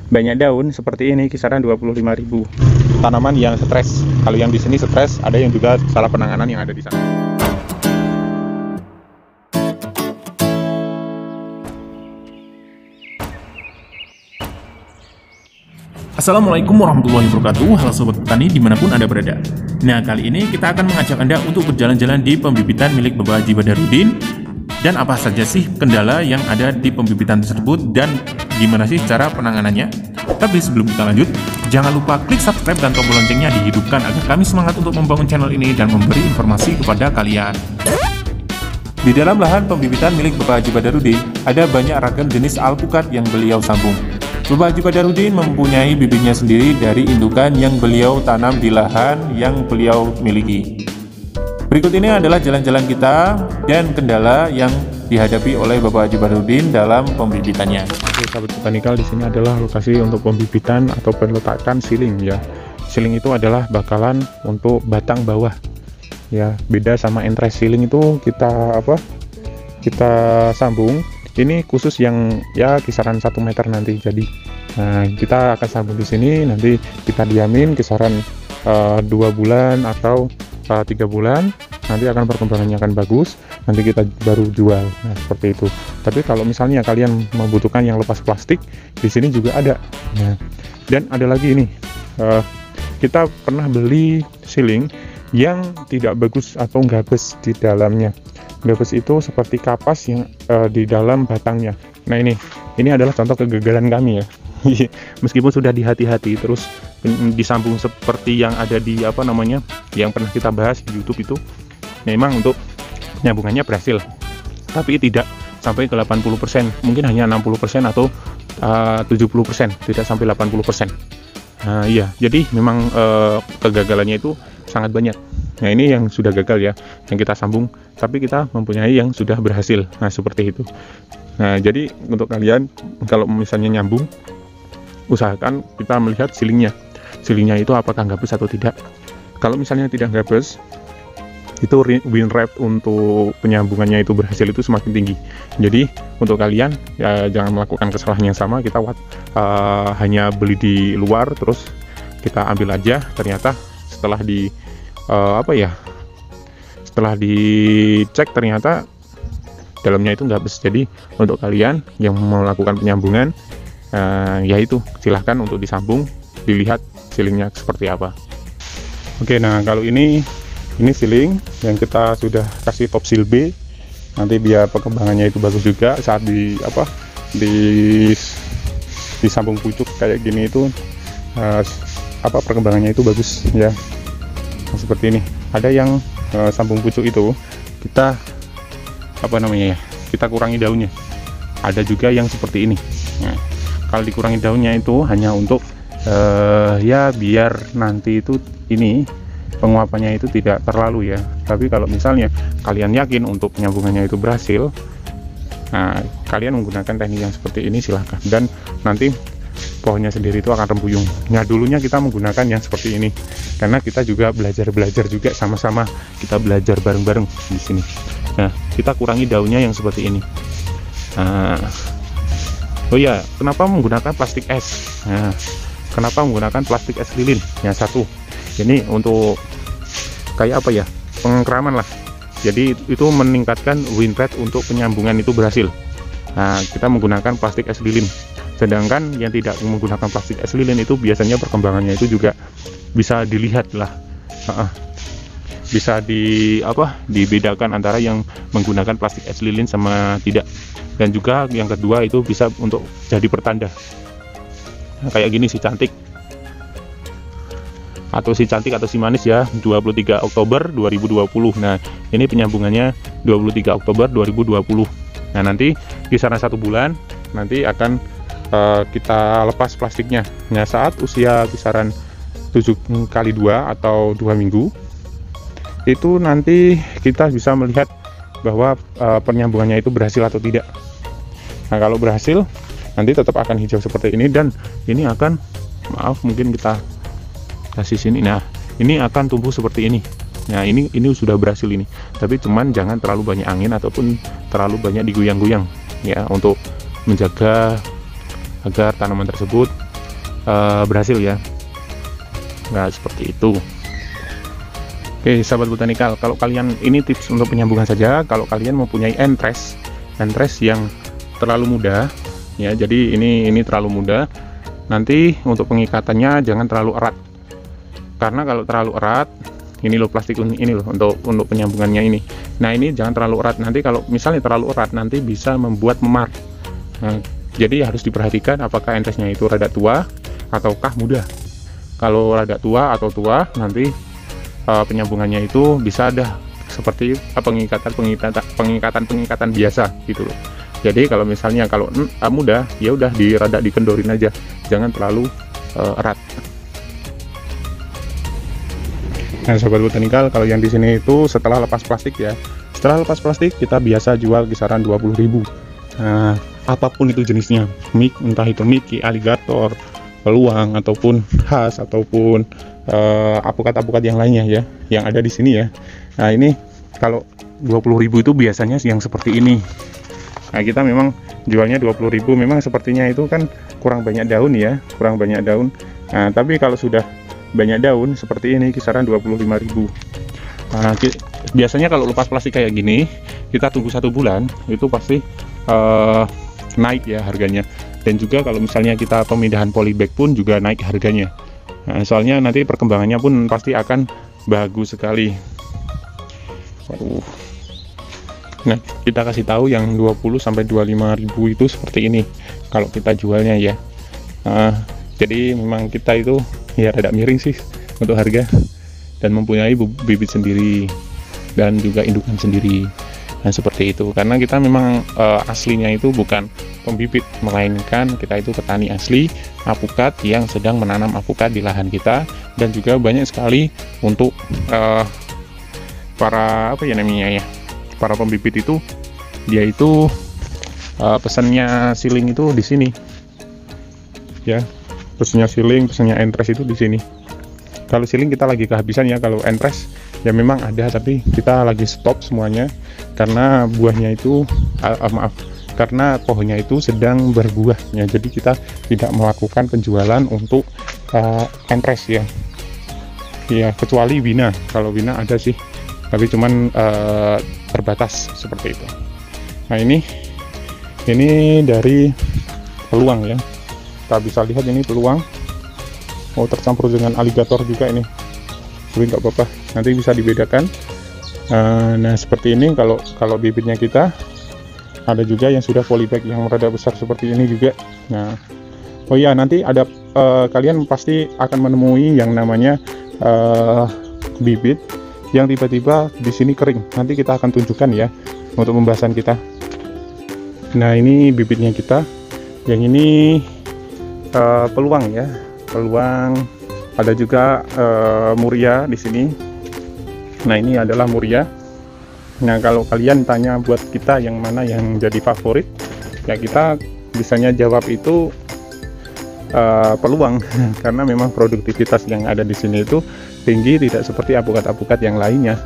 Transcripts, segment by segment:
banyak daun seperti ini kisaran 25.000. Tanaman yang stres. Kalau yang di sini stres, ada yang juga salah penanganan yang ada di sana. Assalamualaikum warahmatullahi wabarakatuh. Halo Sobat Petani dimanapun Anda berada. Nah, kali ini kita akan mengajak Anda untuk berjalan-jalan di pembibitan milik Bapak Haji Badarudin. Dan apa saja sih kendala yang ada di pembibitan tersebut dan gimana sih cara penanganannya. Tapi sebelum kita lanjut, jangan lupa klik subscribe dan tombol loncengnya dihidupkan agar kami semangat untuk membangun channel ini dan memberi informasi kepada kalian. Di dalam lahan pembibitan milik Bapak Haji Badarudin, ada banyak ragam jenis alpukat yang beliau sambung. Bapak Haji Badarudin mempunyai bibitnya sendiri dari indukan yang beliau tanam di lahan yang beliau miliki. Berikut ini adalah jalan-jalan kita dan kendala yang dihadapi oleh Bapak Haji Badarudin dalam pembibitannya. Oke, sahabat botanikal, di sini adalah lokasi untuk pembibitan atau peletakan siling ya. Siling itu adalah bakalan untuk batang bawah. Ya, beda sama entres siling itu kita sambung. Ini khusus yang ya kisaran 1 meter nanti. Jadi kita akan sambung di sini, nanti kita diamin kisaran 2 bulan atau 3 bulan, nanti akan perkembangannya akan bagus, nanti kita baru jual. Nah, seperti itu. Tapi kalau misalnya kalian membutuhkan yang lepas plastik, di sini juga ada. Nah, dan ada lagi ini, kita pernah beli siling yang tidak bagus atau gabes di dalamnya. Gabes itu seperti kapas yang di dalam batangnya. Nah, ini adalah contoh kegagalan kami ya. Meskipun sudah dihati-hati terus disambung seperti yang ada di yang pernah kita bahas di YouTube itu, memang untuk nyambungannya berhasil, tapi tidak sampai ke 80%, mungkin hanya 60% atau 70%, tidak sampai 80%. Iya, jadi memang kegagalannya itu sangat banyak. Nah, ini yang sudah gagal ya, yang kita sambung, tapi kita mempunyai yang sudah berhasil. Nah, seperti itu. Nah, jadi untuk kalian kalau misalnya nyambung, usahakan kita melihat silingnya itu apakah gabes atau tidak. Kalau misalnya tidak gabes, itu win rate untuk penyambungannya itu berhasil itu semakin tinggi. Jadi untuk kalian ya jangan melakukan kesalahan yang sama. Kita hanya beli di luar terus kita ambil aja, ternyata setelah setelah dicek ternyata dalamnya itu gabes. Jadi untuk kalian yang melakukan penyambungan, yaitu silahkan untuk disambung, dilihat silingnya seperti apa. Oke, nah kalau ini siling yang kita sudah kasih top seal B, nanti biar perkembangannya itu bagus juga saat disambung pucuk kayak gini itu perkembangannya itu bagus ya. Nah, seperti ini. Ada yang sambung pucuk itu kita kita kurangi daunnya. Ada juga yang seperti ini. Nah, kalau dikurangi daunnya itu hanya untuk ya biar nanti itu penguapannya itu tidak terlalu ya. Tapi kalau misalnya kalian yakin untuk penyambungannya itu berhasil, nah kalian menggunakan teknik yang seperti ini silahkan, dan nanti pohonnya sendiri itu akan rembuyung. Nah, dulunya kita menggunakan yang seperti ini karena kita juga belajar juga, sama-sama kita belajar bareng-bareng di sini. Nah, kita kurangi daunnya yang seperti ini. Oh ya, kenapa menggunakan plastik es? Nah, kenapa menggunakan plastik es lilin? Yang satu, ini untuk kayak pengkeraman lah. Jadi itu meningkatkan win rate untuk penyambungan itu berhasil. Nah, kita menggunakan plastik es lilin. Sedangkan yang tidak menggunakan plastik es lilin itu biasanya perkembangannya itu juga bisa dilihat lah. Bisa dibedakan antara yang menggunakan plastik es lilin sama tidak. Dan juga yang kedua itu bisa untuk jadi pertanda. Nah, kayak gini si cantik atau si manis ya, 23 Oktober 2020. Nah, ini penyambungannya 23 Oktober 2020. Nah, nanti kisaran 1 bulan nanti akan kita lepas plastiknya. Nah, saat usia kisaran 7x2 atau 2 minggu itu nanti kita bisa melihat bahwa penyambungannya itu berhasil atau tidak. Nah, kalau berhasil nanti tetap akan hijau seperti ini, dan ini akan mungkin kita kasih sini. Nah, ini akan tumbuh seperti ini. Nah, ini sudah berhasil ini, tapi cuman jangan terlalu banyak angin ataupun terlalu banyak digoyang-goyang ya, untuk menjaga agar tanaman tersebut berhasil ya, nggak seperti itu. Oke sahabat botanikal, kalau kalian, ini tips untuk penyambungan saja, kalau kalian mempunyai entres yang terlalu muda ya, jadi ini terlalu muda, nanti untuk pengikatannya jangan terlalu erat, karena kalau terlalu erat, ini loh plastik ini loh untuk penyambungannya ini. Nah ini jangan terlalu erat, nanti kalau misalnya terlalu erat nanti bisa membuat memar. Nah, jadi harus diperhatikan apakah entresnya itu rada tua ataukah muda. Kalau rada tua atau tua, nanti penyambungannya itu bisa ada seperti pengikatan biasa gitu loh. Jadi kalau misalnya kalau mudah, ya udah rada dikendorin aja, jangan terlalu erat. Nah sobat botanikal, kalau yang di sini itu setelah lepas plastik ya, setelah lepas plastik kita biasa jual kisaran 20.000. Nah, apapun itu jenisnya, entah itu Mickey, alligator, peluang, ataupun khas, ataupun apukat-apukat yang lainnya ya, yang ada di sini ya. Nah ini kalau 20.000 itu biasanya yang seperti ini. Nah kita memang jualnya 20.000, memang sepertinya itu kan kurang banyak daun ya, kurang banyak daun. Nah tapi kalau sudah banyak daun seperti ini kisaran 25.000. Nah, biasanya kalau lepas plastik kayak gini, kita tunggu 1 bulan itu pasti naik ya harganya. Dan juga kalau misalnya kita pemindahan polybag pun juga naik harganya. Nah, soalnya nanti perkembangannya pun pasti akan bagus sekali. Nah kita kasih tahu yang 20-25.000 itu seperti ini kalau kita jualnya ya. Jadi memang kita itu ya rada miring sih untuk harga, dan mempunyai bibit sendiri dan juga indukan sendiri. Nah seperti itu, karena kita memang aslinya itu bukan pembibit, melainkan kita itu petani asli apukat yang sedang menanam apukat di lahan kita. Dan juga banyak sekali untuk para para pembibit itu, dia itu pesannya siling itu di sini ya, pesannya siling, pesannya entres itu di sini. Kalau siling kita lagi kehabisan ya, kalau entres ya memang ada, tapi kita lagi stop semuanya karena buahnya itu karena pohonnya itu sedang berbuah ya, jadi kita tidak melakukan penjualan untuk entres ya, kecuali Wina. Kalau Wina ada sih, tapi cuman terbatas seperti itu. Nah ini dari peluang ya, kita bisa lihat ini peluang. Tercampur dengan alligator juga ini, tapi nggak apa-apa, nanti bisa dibedakan. Nah seperti ini kalau bibitnya kita. Ada juga yang sudah polybag yang rada besar seperti ini juga. Nah oh iya, nanti ada kalian pasti akan menemui yang namanya bibit yang tiba-tiba di sini kering. Nanti kita akan tunjukkan ya untuk pembahasan kita. Nah ini bibitnya kita, yang ini peluang ya, peluang. Ada juga muria di sini. Nah ini adalah muria. Nah kalau kalian tanya buat kita yang mana yang jadi favorit, ya kita bisanya jawab itu peluang karena memang produktivitas yang ada di sini itu tinggi, tidak seperti apukat-apukat yang lainnya.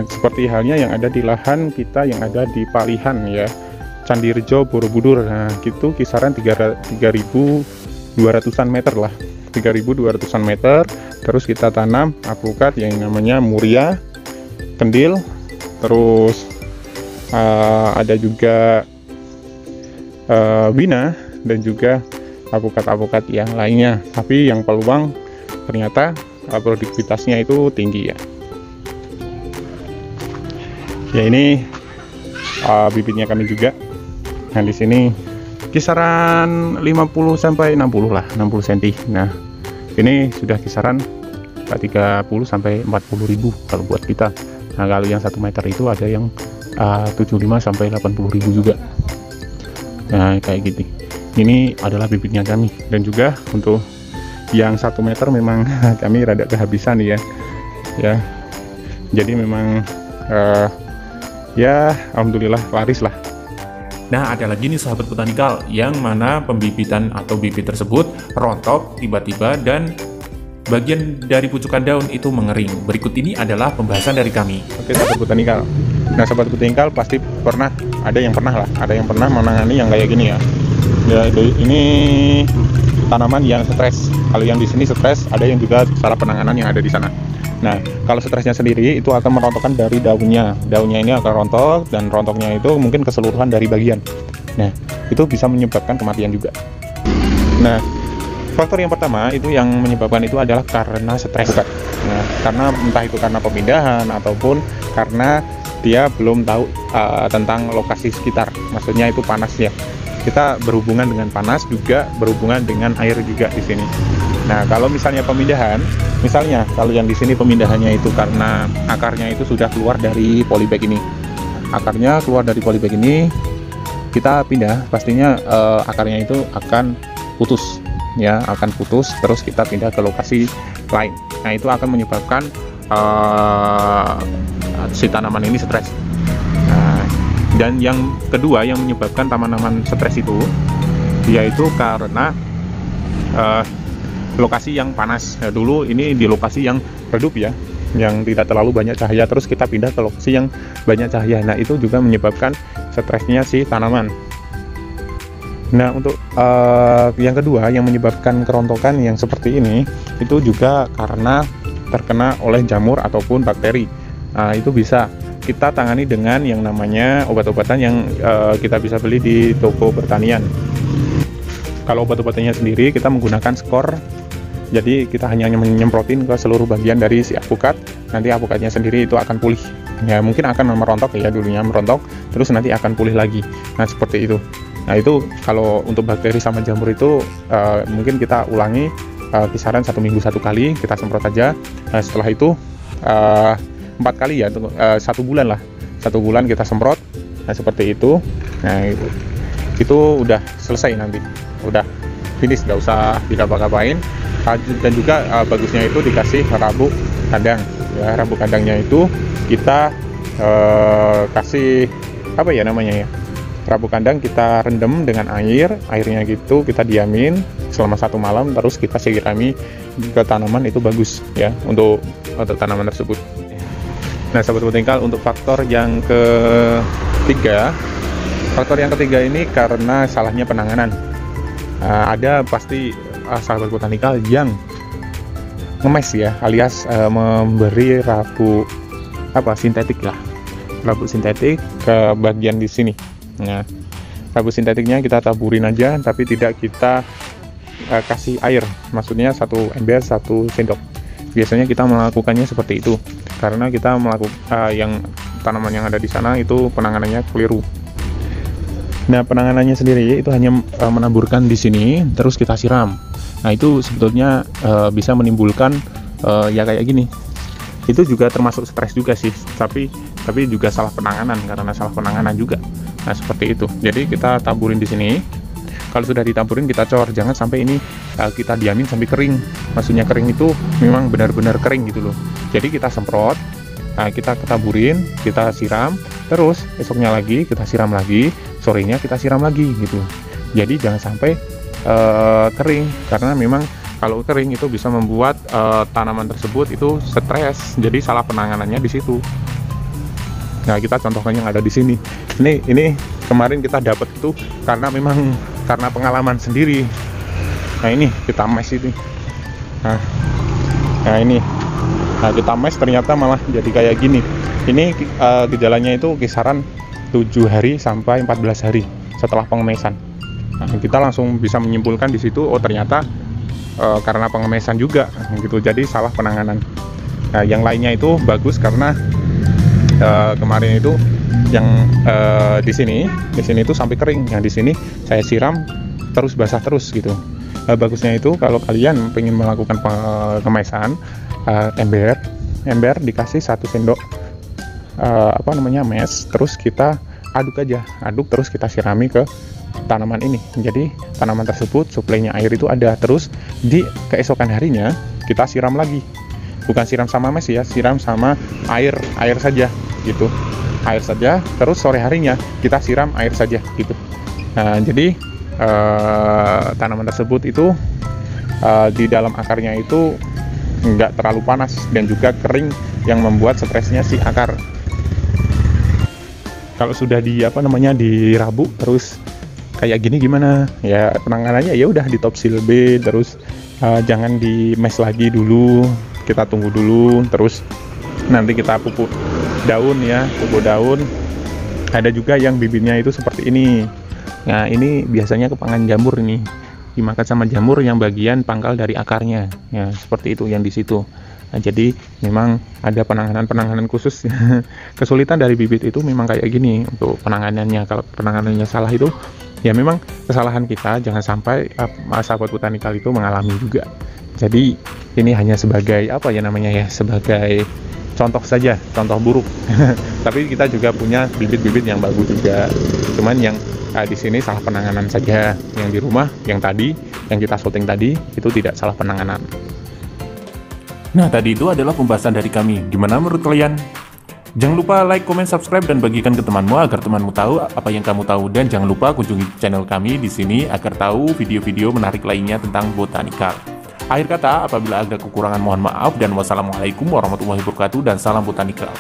Seperti halnya yang ada di lahan kita yang ada di Palihan ya, Candirejo, Borobudur. Nah itu kisaran 3.200-an meter lah, 3.200-an meter. Terus kita tanam apukat yang namanya muria, kendil. Terus ada juga Wina dan juga apukat-apukat yang lainnya. Tapi yang peluang ternyata produktivitasnya itu tinggi ya. Ya ini bibitnya kami juga. Nah di sini kisaran 50 sampai 60 lah, 60 cm. Nah ini sudah kisaran 30 sampai 40.000 kalau buat kita. Nah kalau yang 1 meter itu ada yang 75 sampai 80.000 juga. Nah kayak gitu. Ini adalah bibitnya kami. Dan juga untuk yang 1 meter memang kami rada kehabisan ya. Jadi memang ya alhamdulillah laris lah. Nah ada lagi nih sahabat botanikal, yang mana pembibitan atau bibit tersebut rontok tiba-tiba dan bagian dari pucukan daun itu mengering. Berikut ini adalah pembahasan dari kami. Oke sahabat botanikal. Nah sahabat botanikal pasti pernah, ada yang pernah menangani yang kayak gini ya. Ya ini tanaman yang stres. Kalau yang di sini stres, ada yang juga salah penanganan yang ada di sana. Nah, kalau stresnya sendiri itu akan merontokkan dari daunnya. Daunnya ini akan rontok, dan rontoknya itu mungkin keseluruhan dari bagian. Nah, itu bisa menyebabkan kematian juga. Nah, faktor yang pertama itu yang menyebabkan itu adalah karena stres. Nah, karena entah itu karena pemindahan ataupun karena dia belum tahu tentang lokasi sekitar. Maksudnya itu panas ya. Kita berhubungan dengan panas juga berhubungan dengan air juga di sini. Nah, kalau misalnya pemindahan, misalnya kalau yang di sini pemindahannya itu karena akarnya itu sudah keluar dari polybag ini. Akarnya keluar dari polybag ini, kita pindah, pastinya akarnya itu akan putus ya, akan putus, terus kita pindah ke lokasi lain. Nah, itu akan menyebabkan si tanaman ini stres. Nah, dan yang kedua yang menyebabkan tanaman stres itu yaitu karena lokasi yang panas. Nah, dulu ini di lokasi yang redup ya, yang tidak terlalu banyak cahaya, terus kita pindah ke lokasi yang banyak cahaya. Nah, itu juga menyebabkan stresnya si tanaman. Nah, untuk yang kedua yang menyebabkan kerontokan yang seperti ini itu juga karena terkena oleh jamur ataupun bakteri. Nah, itu bisa kita tangani dengan yang namanya obat-obatan yang kita bisa beli di toko pertanian. Kalau obat-obatannya sendiri kita menggunakan skor, jadi kita hanya menyemprotin ke seluruh bagian dari si alpukat. Nanti alpukatnya sendiri itu akan pulih ya, mungkin akan merontok ya, dulunya merontok terus nanti akan pulih lagi. Nah, seperti itu. Nah, itu kalau untuk bakteri sama jamur itu mungkin kita ulangi kisaran 1 minggu 1 kali kita semprot aja. Nah, setelah itu 4 kali ya, 1 bulan lah, 1 bulan kita semprot. Nah, seperti itu. Nah, itu udah selesai, nanti udah finish, nggak usah diapa-apain. Dan juga bagusnya itu dikasih rabuk kandang ya. Rabuk kandangnya itu kita kasih apa ya namanya ya, rabuk kandang kita rendam dengan airnya gitu, kita diamin selama 1 malam, terus kita sirami ke tanaman. Itu bagus ya untuk tanaman tersebut. Nah, sahabat botanikal, untuk faktor yang ketiga ini karena salahnya penanganan. Ada pasti sahabat botanikal yang ngemes ya, alias memberi rabuk sintetik lah, rabuk sintetik ke bagian di sini. Nah, rabuk sintetiknya kita taburin aja, tapi tidak kita kasih air, maksudnya 1 ember 1 sendok. Biasanya kita melakukannya seperti itu karena kita melakukan yang tanaman yang ada di sana itu penanganannya keliru. Nah, penanganannya sendiri itu hanya menaburkan di sini terus kita siram. Nah, itu sebetulnya bisa menimbulkan ya kayak gini. Itu juga termasuk stres juga sih, tapi juga salah penanganan, karena salah penanganan juga. Nah, seperti itu. Jadi kita taburin di sini. Kalau sudah ditaburin kita cor, jangan sampai ini kita diamin sampai kering. Maksudnya kering itu memang benar-benar kering gitu loh. Jadi kita semprot, kita taburin, kita siram, terus esoknya lagi kita siram lagi, sorenya kita siram lagi gitu. Jadi jangan sampai kering, karena memang kalau kering itu bisa membuat tanaman tersebut itu stres. Jadi salah penanganannya di situ. Nah, kita contohkan yang ada di sini. Ini kemarin kita dapat itu karena memang karena pengalaman sendiri. Nah, ini kita mes itu. Nah, ini. Nah, kita mes ternyata malah jadi kayak gini. Ini gejalanya itu kisaran 7 hari sampai 14 hari setelah pengemesan. Nah, kita langsung bisa menyimpulkan di situ, oh ternyata karena pengemesan juga gitu. Jadi salah penanganan. Nah, yang lainnya itu bagus karena kemarin itu yang di sini itu sampai kering. Nah, di sini saya siram terus basah terus gitu. Bagusnya itu kalau kalian pengen melakukan pengemesan, ember dikasih 1 sendok mes, terus kita aduk terus kita sirami ke tanaman ini. Jadi tanaman tersebut suplainya air itu ada, terus di keesokan harinya kita siram lagi, bukan siram sama mes ya, siram sama air saja gitu, air saja, terus sore harinya kita siram air saja gitu. Nah, jadi tanaman tersebut itu di dalam akarnya itu nggak terlalu panas dan juga kering yang membuat stresnya si akar. Kalau sudah dirabuk terus kayak gini gimana ya penanganannya? Ya udah di topsil B, terus jangan di mesh lagi dulu, kita tunggu dulu, terus nanti kita pupuk daun ya, pupuk daun. Ada juga yang bibitnya itu seperti ini. Nah ini biasanya kepangan jamur ini, dimakan sama jamur yang bagian pangkal dari akarnya ya, seperti itu yang di situ. Nah, jadi memang ada penanganan khusus. Kesulitan dari bibit itu memang kayak gini untuk penanganannya. Kalau penanganannya salah itu ya memang kesalahan kita, jangan sampai sahabat botanikal itu mengalami juga. Jadi ini hanya sebagai apa ya namanya ya, sebagai contoh saja, contoh buruk. Tapi kita juga punya bibit-bibit yang bagus juga. Cuman yang di sini salah penanganan saja. Yang di rumah, yang tadi, yang kita syuting tadi, itu tidak salah penanganan. Nah, tadi itu adalah pembahasan dari kami. Gimana menurut kalian? Jangan lupa like, comment, subscribe, dan bagikan ke temanmu agar temanmu tahu apa yang kamu tahu. Dan jangan lupa kunjungi channel kami di sini agar tahu video-video menarik lainnya tentang botanikal. Akhir kata, apabila ada kekurangan mohon maaf, dan wassalamualaikum warahmatullahi wabarakatuh, dan salam botanikal.